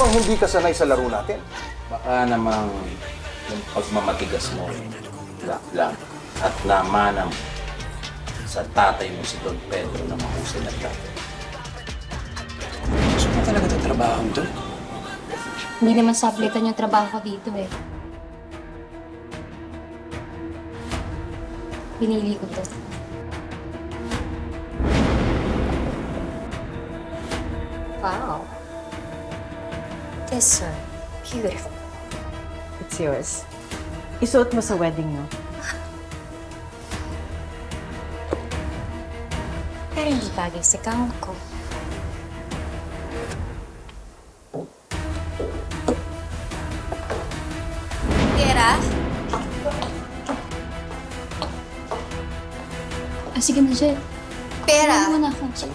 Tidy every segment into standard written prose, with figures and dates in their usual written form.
bang hindi ka sanay sa laro natin? Baka namang yung pagmamatigas mo, lang at namanam sa tatay mo si Don Pedro na mahusay na tatay. Gusto mo talaga itong trabaho to? Hindi naman sablitan yung trabaho ko dito eh. Pinili ko to. Wow. These are beautiful. It's yours. Isuot mo sa wedding mo. Pero hindi bagay sa gown ko. Pera? Sige na, Jet. Pera? Ano na ako? Ano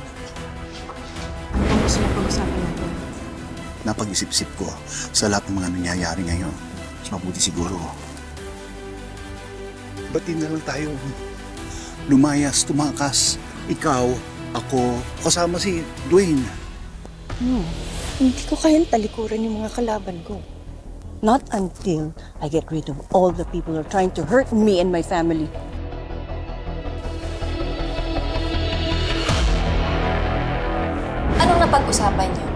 bang gusto mo pag-usapan natin? Napag-isip-isip ko sa lahat ng mga nangyayari ngayon. Mas mabuti siguro. Ba't di na lang tayo lumayas, tumakas? Ikaw, ako, kasama si Dwayne. Hindi ko kayang talikuran yung mga kalaban ko. Not until I get rid of all the people who are trying to hurt me and my family. Anong napag-usapan niyo?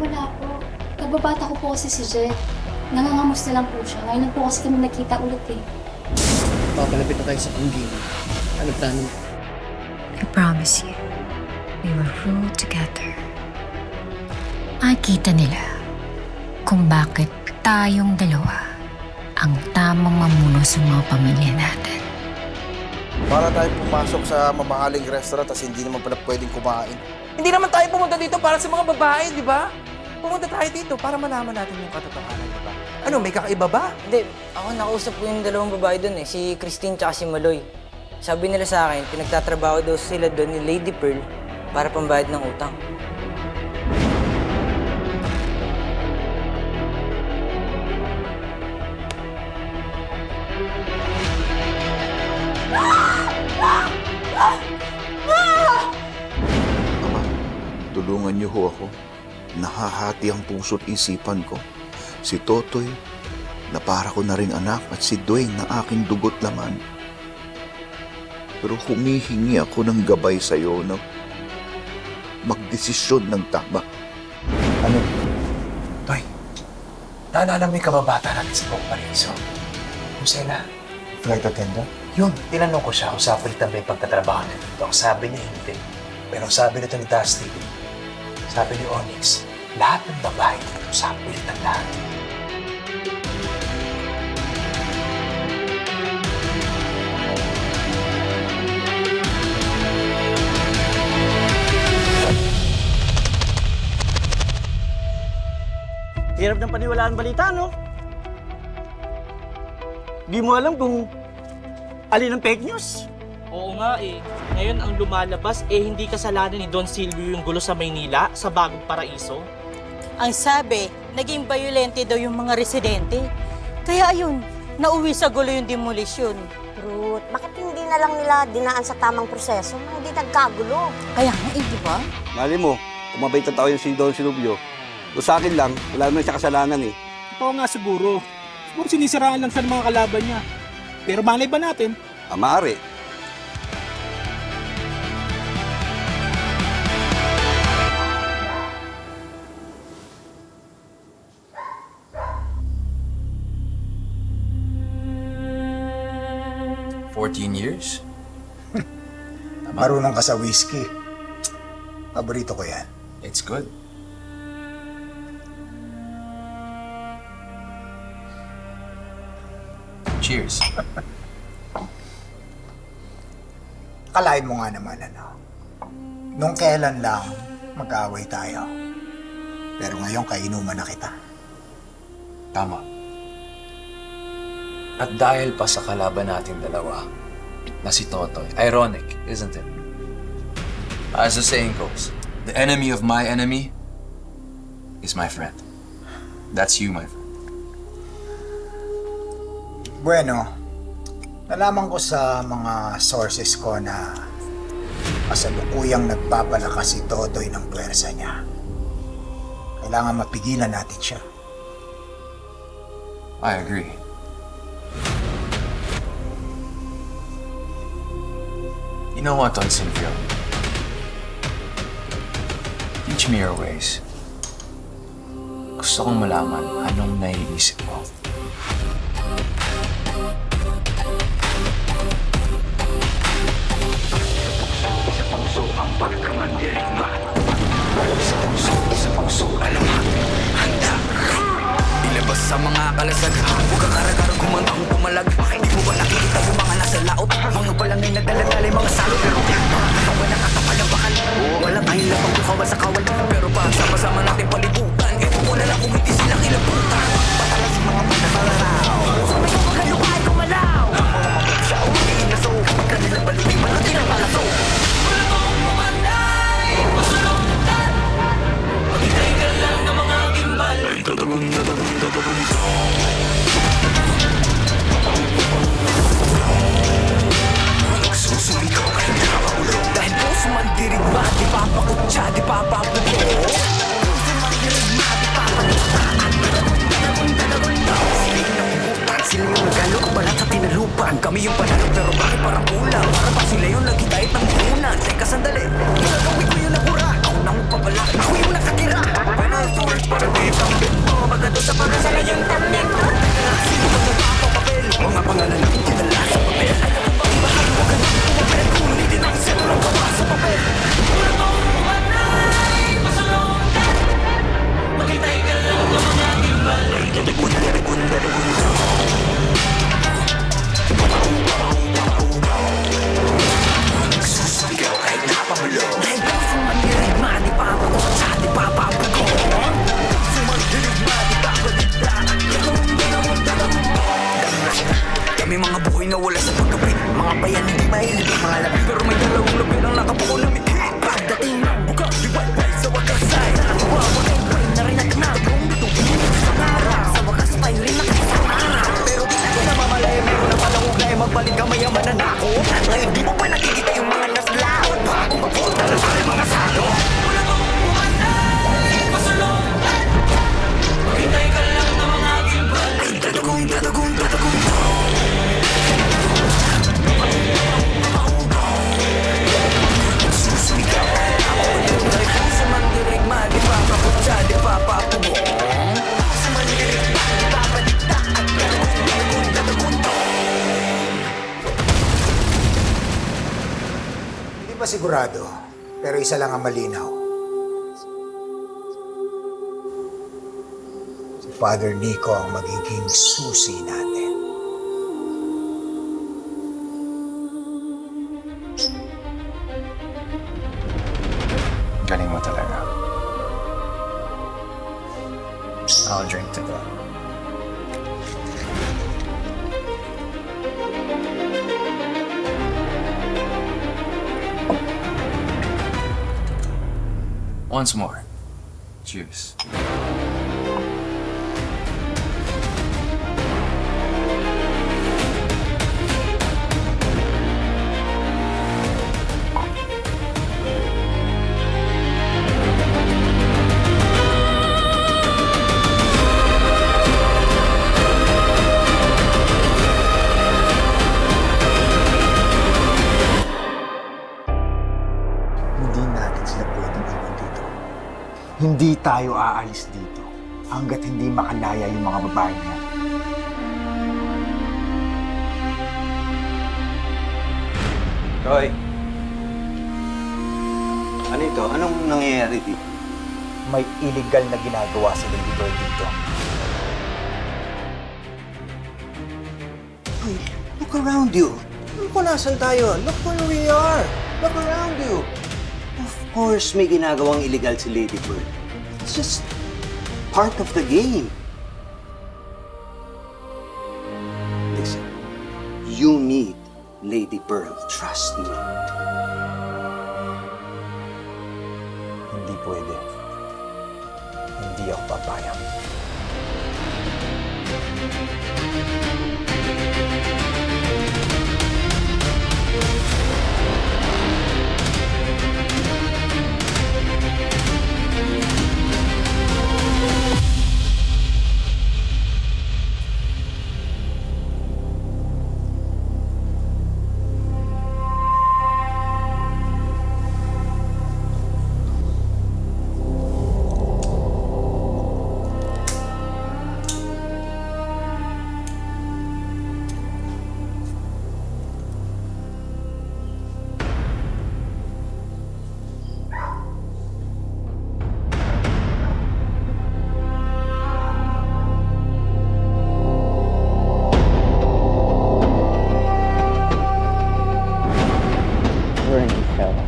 Wala po. Nagbabata ko po kasi si Jet. Nangangamusta lang po siya. Ngayon lang po kasi kami nakita ulit eh. Papalapit na tayo sa pangging. Ano plano mo? I promise you, we will rule together. Makikita nila kung bakit tayong dalawa ang tamang mamuno sa mga pamilya natin. Para tayo pumasok sa mamahaling restaurant tas hindi naman pala pwedeng kumain. Hindi naman tayo pumunta dito para sa mga babae, di ba? Pumunta tayo dito para malaman natin yung katotohanan, di ba? Ano, may kakaiba ba? Hindi, ako nakausap ko yung dalawang babae doon eh, si Christine tsaka si Maloy. Sabi nila sa akin, pinagtatrabaho daw sila doon ni Lady Pearl para pambayad ng utang. Ama, tulungan niyo ho ako. Nahahati ang puso't isipan ko. Si Totoy, na para ko na ring anak, at si Dwayne na aking dugo't laman. Pero humihingi ako ng gabay sa'yo na magdesisyon ng tama. Ano? Toy, naalala mo yung kababata natin sa Pong Paraiso? Kusena. Flight attendant? Yun, tinanong ko siya kung sapilitan ba yung pagtatrabaho niya dito. Ang sabi niya hindi. Pero ang sabi nito ni Dusty, sabi ni Onyx, lahat ng babae dito sapilitan lahat. Hirap ng paniwalaan balita, no? Di mo alam kung alin ang fake news. Oo nga eh. Ngayon ang lumalabas hindi kasalanan ni Don Silvio yung gulo sa Maynila, sa Bagong Paraiso. Ang sabi, naging violente daw yung mga residente. Kaya ayun, nauwi sa gulo yung demolisyon. Ruth, bakit hindi na lang nila dinaan sa tamang proseso na hindi nagkagulo? Kaya nga, di ba? Mali mo, kung mabait na tao yung si Don Silvio. Kung sa akin lang, wala naman siya kasalanan eh. Oo nga siguro. Siguro sinisiraan lang siya ng mga kalaban niya. Pero malay ba natin? Maaari. Years? Marunong ka sa whiskey. Paborito ko yan. It's good. Cheers. Kalahin mo nga naman, nung kailan lang mag-aaway tayo. Pero ngayon kainuman na kita. Tama. At dahil pa sa kalaban nating dalawa, na si Totoy, ironic, isn't it? As the saying goes, the enemy of my enemy is my friend. That's you, my friend. Bueno, nalaman ko sa mga sources ko na kasalukuyang nagpapalakas si Totoy ng puwersa niya. Kailangan mapigilan natin siya. I agree. You know what, Don Silvio? Teach me your ways. Gusto kong malaman anong naiisip mo. Sa puso ang pagkamandirigma. Sa puso alamat. Handa. Ilabas sa mga kalasag. Huwag kang aragarang kumantang pumalag. Di mo ba nakikita yung mga nasa laot? Mga balangay na daladalay, mga salot. Pero mga katawan na katapalang wala tayong labang bukawal sa kawal. Pero pag sama-sama natin palibutan, eto mo na lang kung hindi silang ilabutan. Patalas sa mga panaharaw. Sa may mga kalupay kumalaw. Ang mga mabagsa o hindi inaso. Kapag kanila balutin, balutin ang palaso. Wala kong pumanay, pasuluntan. Maghintay ka lang ng mga gimbal. Susuligaw kayo na maulo. Dahil puso man dirigma, di papakutsa, di papapulo. Puso man dirigma, di papakutsa. Sila yung napuputan, sila yung nagalo. Balat sa tinalupan, kami yung panalo. Pero bakit parang kulang? Para ba sila yung nagkitahit ng puhunan? Teka sandali, ginagawin ko yung nabura. Ako nang magpapala, ako yung nakatira. Pero ito is para di tambit mo. Magado sa parasala yung tambit mo. Sino ba nagpapapapel? Mga pangalan natin kinala sa papel. Kami mga buhay na wala sa pagkapit. Mga bayan hindi mahilig ang mga labi. Pero may dalawang labi lang nakapuko na miti. Pagdating ng buka, di wifi sa wakas ay nakatuwa. Wakay na rin nagnagong dito. Sa ngara, sa wakas tayo rin nakasangara. Pero di ko na mamalaya, meron na palang huwag na magbalik ka mayaman na nako. Ngayon di mo pa nakikita yung mga naslaot. Bago magpunta na sa mga salo. Wala kong pumanay, pasulungan. Maghintay ka lang ng mga gimbal. Ay, tatagong. Hindi pa sigurado, pero isa lang ang malinaw. Si Father Nico ang magiging susi natin. Galing mo talaga. I'll drink to that. Once more. Cheers. Hindi tayo aalis dito hanggat hindi makalaya yung mga babae na yan. Roy. Ano ito? Anong nangyayari dito? May illegal na ginagawa si Lady Bird dito. Roy, look around you. Ano kung nasan tayo? Look where we are. Look around you. Of course, may ginagawang illegal si Lady Bird. It's just part of the game. Listen, you need Lady Pearl. Trust me. Hindi pwede. Hindi ako papayag. burn in hell.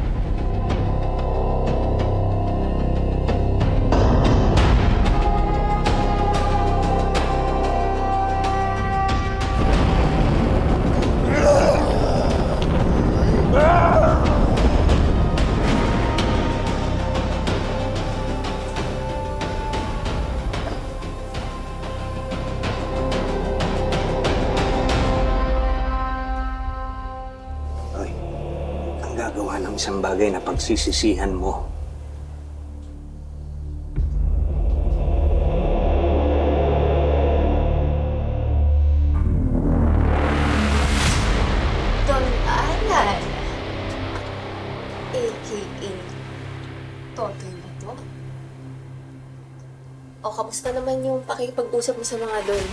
Gagawa ng isang bagay na pagsisisihan mo. Don Alan. A.K.A. Totoy ba to? O, kamusta naman yung pakikipag-usap mo sa mga doon?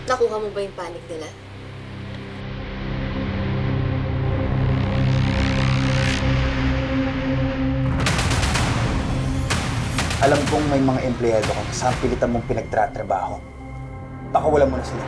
Nakuha mo ba yung panic nila? Alam kong may mga empleyado kang sa pilitan mong pinagtratrabaho. Baka wala mo na sila.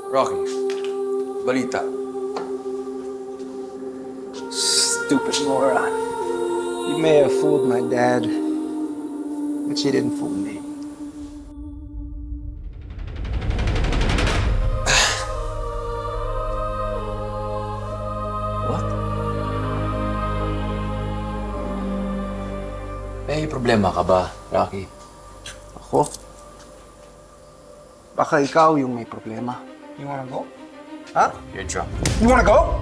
Rocky, balita. Stupid moron. You may have fooled my dad, but you didn't fool me. What? May problema ka ba, Rocky? Ako? Baka ikaw yung may problema. You wanna go? Huh? You're drunk. You wanna go?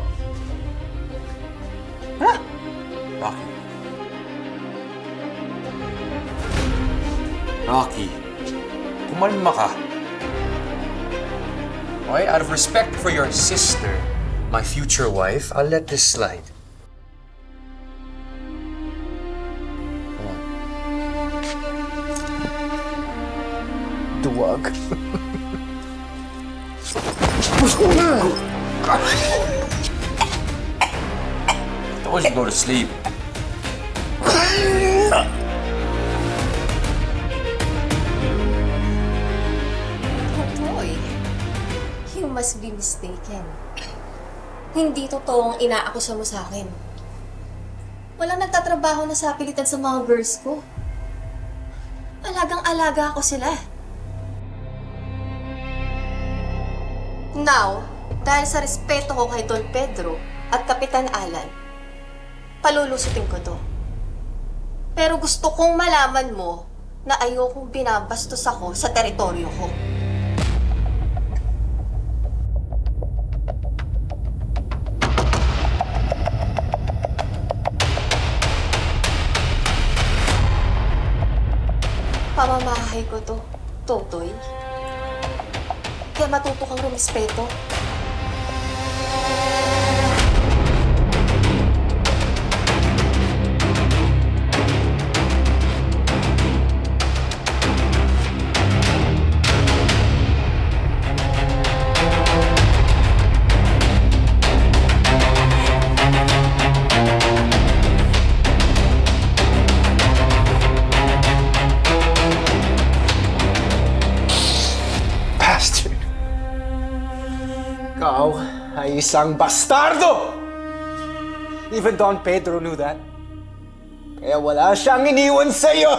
Huh? Rocky. Rocky, kumalma ka. Okay, out of respect for your sister, my future wife, I'll let this slide. Come on. Duwag. I told you to go to sleep. Totoy, you must be mistaken. Hindi totoong inaakusa mo sa akin. Walang nagtatrabaho na sa pilitan sa mga girls ko. Alagang-alaga ako sila. Now, dahil sa respeto ko kay Don Pedro at Kapitan Alan, palulusutin ko to. Pero gusto kong malaman mo na ayokong binabastos ako sa teritoryo ko. Pamamahay ko to, Totoy. Kaya matuto kang rumispeto. Bastard! Ikaw ay isang bastardo! Even Don Pedro knew that. Kaya wala siyang iniwan sa'yo!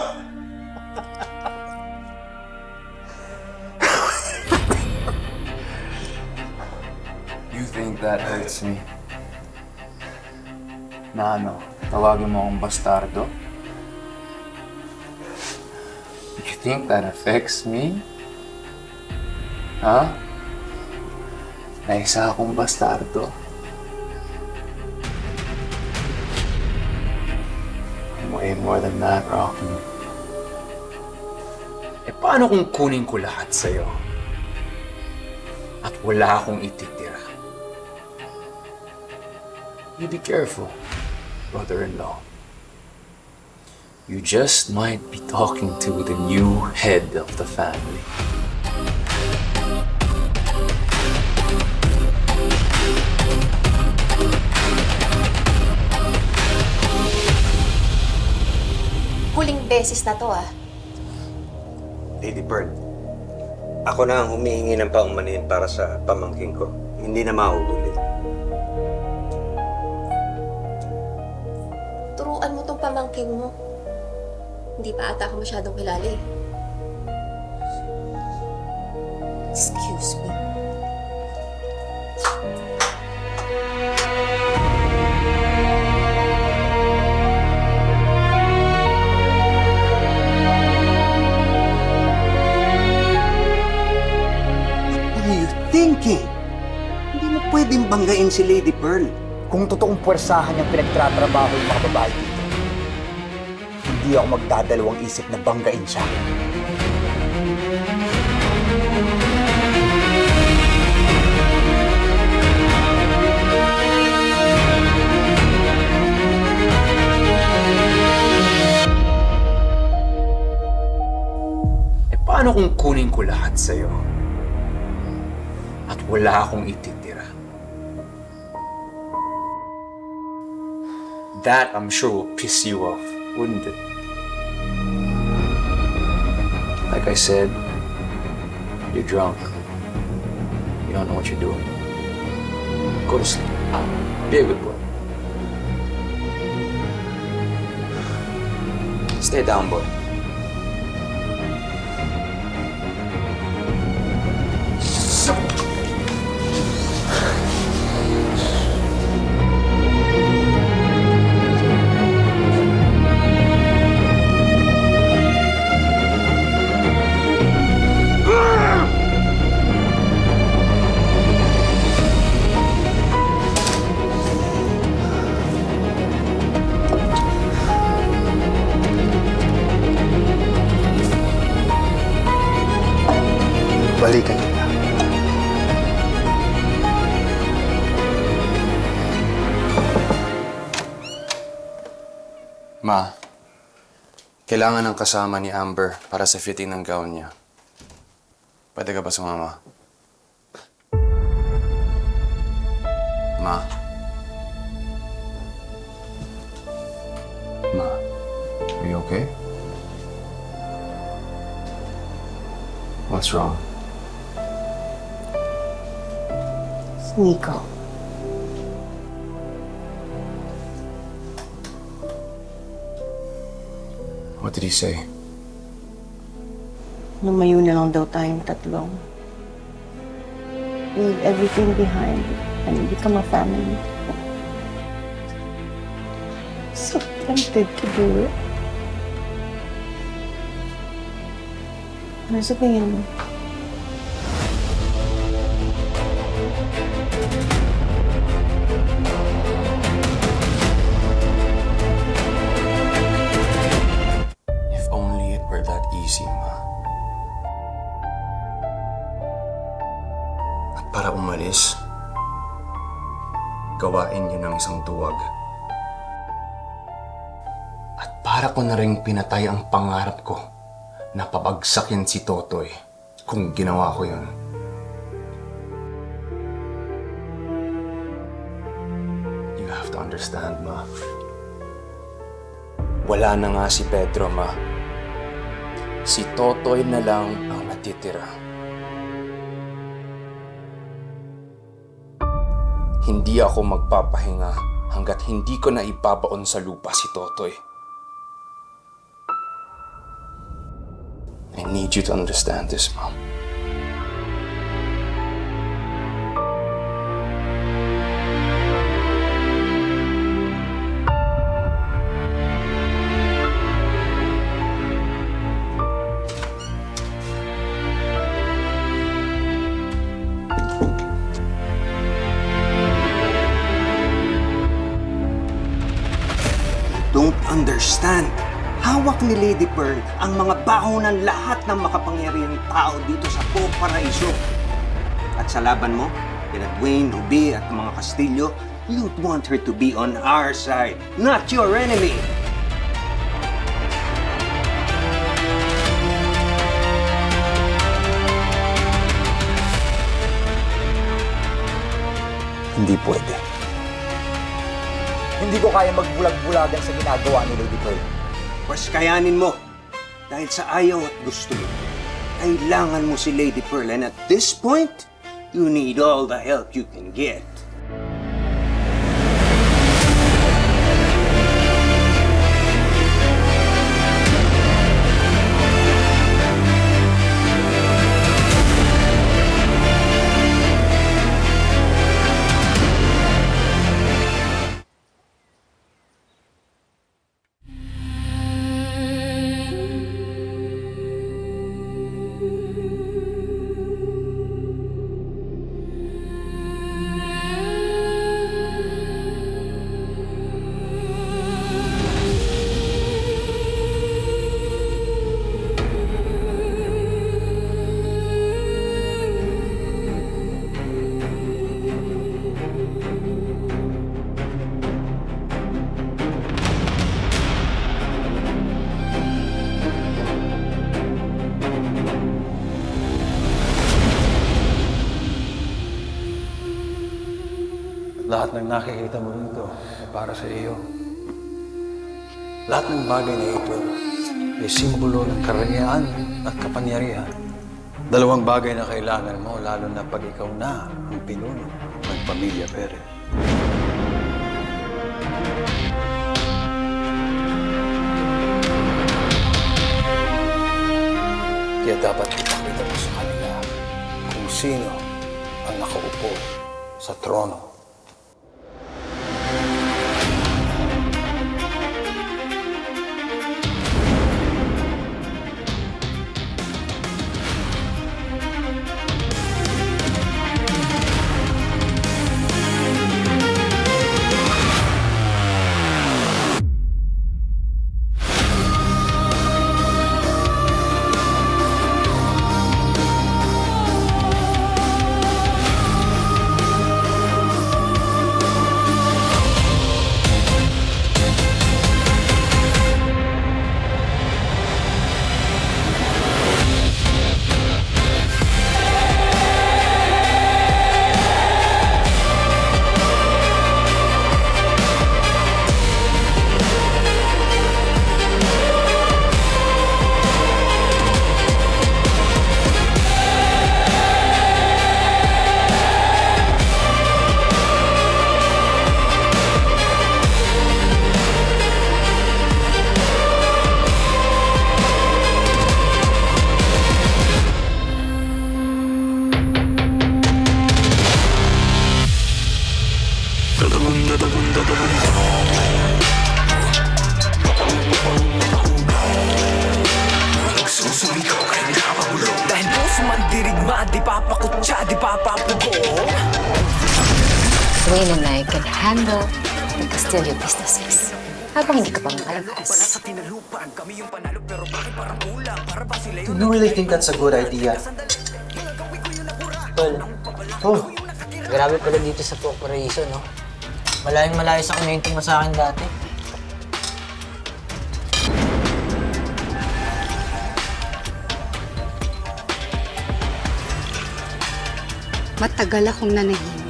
You think that hurts me? Na ano, tawagin mo akong bastardo? You think that affects me? Ha? Na isa akong bastardo? I'm way more than that, Rocky. Eh paano kung kunin ko lahat sa'yo? At wala akong ititira? You be careful, brother-in-law. You just might be talking to the new head of the family. Huling beses na to Lady Pearl, ako na ang humihingi ng paumanhin para sa pamangking ko. Hindi na mauulit. Turuan mo tong pamangking mo. Hindi pa ata ako masyadong kilala eh. Excuse me. Thinking. Hindi mo pwedeng banggain si Lady Pearl. Kung totoong puwersahan niyang pinagtratrabaho yung mga babae dito, hindi ako magdadalawang isip na banggain siya. Paano kung kunin ko lahat sa'yo? At wala akong ititira. That, I'm sure, will piss you off, wouldn't it? Like I said, you're drunk. You don't know what you're doing. Go to sleep. Be a good boy. Stay down, boy. Balikan kita. Ma, kailangan ng kasama ni Amber para sa fitting ng gown niya. Pwede ka ba sumama? Ma. Ma, are you okay? What's wrong? Nico. What did he say? Lumayo na lang daw tayong tatlong. Leave everything behind and become a family. So tempted to do it. Ano sa tingin mo? If only it were that easy, Ma. At para umalis, gawain niyo ng isang duwag. At para ko na rin pinatay ang pangarap ko na pabagsakin si Totoy kung ginawa ko yun. You have to understand, Ma. Wala na nga si Pedro, Ma. Si Totoy na lang ang natitira. Hindi ako magpapahinga hanggat hindi ko na ibabaon sa lupa si Totoy. I need you to understand this, Mom. Don't understand. Hawak ni Lady Pearl ang mga baho ng lahat ng makapangyarihang tao dito sa Buong Paraiso. At sa laban mo, kina Dwayne, Ruby at mga Castillo, you'd want her to be on our side, not your enemy. kaya magbulag-bulagan sa ginagawa ni Lady Pearl. Mas kayanin mo. Dahil sa ayaw at gusto mo, kailangan mo si Lady Pearl. And at this point, you need all the help you can get. Lahat ng nakikita mo rito ay para sa iyo. Lahat ng bagay na ito ay simbolo ng karangyaan at kapangyarihan. Dalawang bagay na kailangan mo, lalo na pag ikaw na ang pinuno ng pamilya Perez. Kaya dapat ipakita mo sa kanila kung sino ang nakaupo sa trono. Dahil puso man dirigma, di papakutsa, di papapugo. Wayne and I can handle the Castillo businesses. Habang hindi ka pa makalabas. Do you really think that's a good idea? Tol, grabe pala dito sa Pok Paraiso, no? Malayong malayo sa komento mo sa akin dati. Matagal akong nanahimik.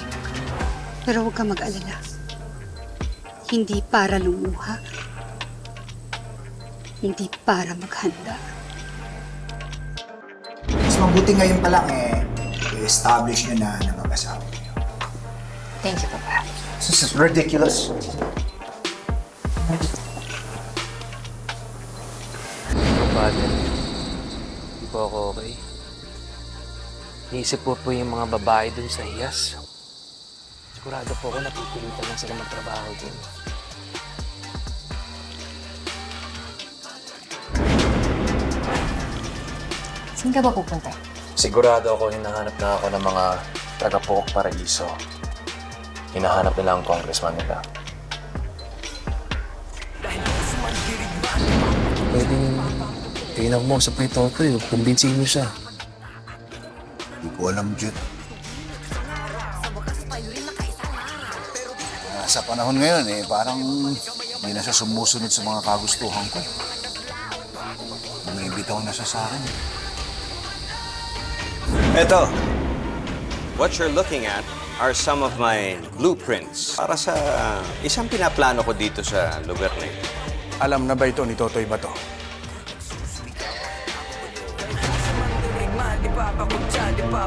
Pero huwag ka mag-alala. Hindi para lumuha. Hindi para maghanda. Mas mabuti ngayon pa lang i-establish nyo na mag-asawa niyo. Thank you, Papa. This is ridiculous. Father, hindi po ako okay. Iisip po yung mga babae dun sa hiyas. Sigurado po ako napipilitan lang sila magtrabaho dun. Saan ka ba pupunta? Sigurado ako hinahanap na ako ng mga taga-Pok Paraiso. Hinahanap nila ang congressman nila. Pwede tingnan mo sa play Totoy, kumbinsin mo siya. Hindi ko alam, Jude. Sa panahon ngayon, parang hindi na siya sumusunod sa mga kagustuhan ko. Bumibitaw na siya sa akin. Eto, What you're looking at are some of my blueprints para sa isang pinaplano ko dito sa lugar na ito. Alam na ba ito ni Totoy Bato? Di pa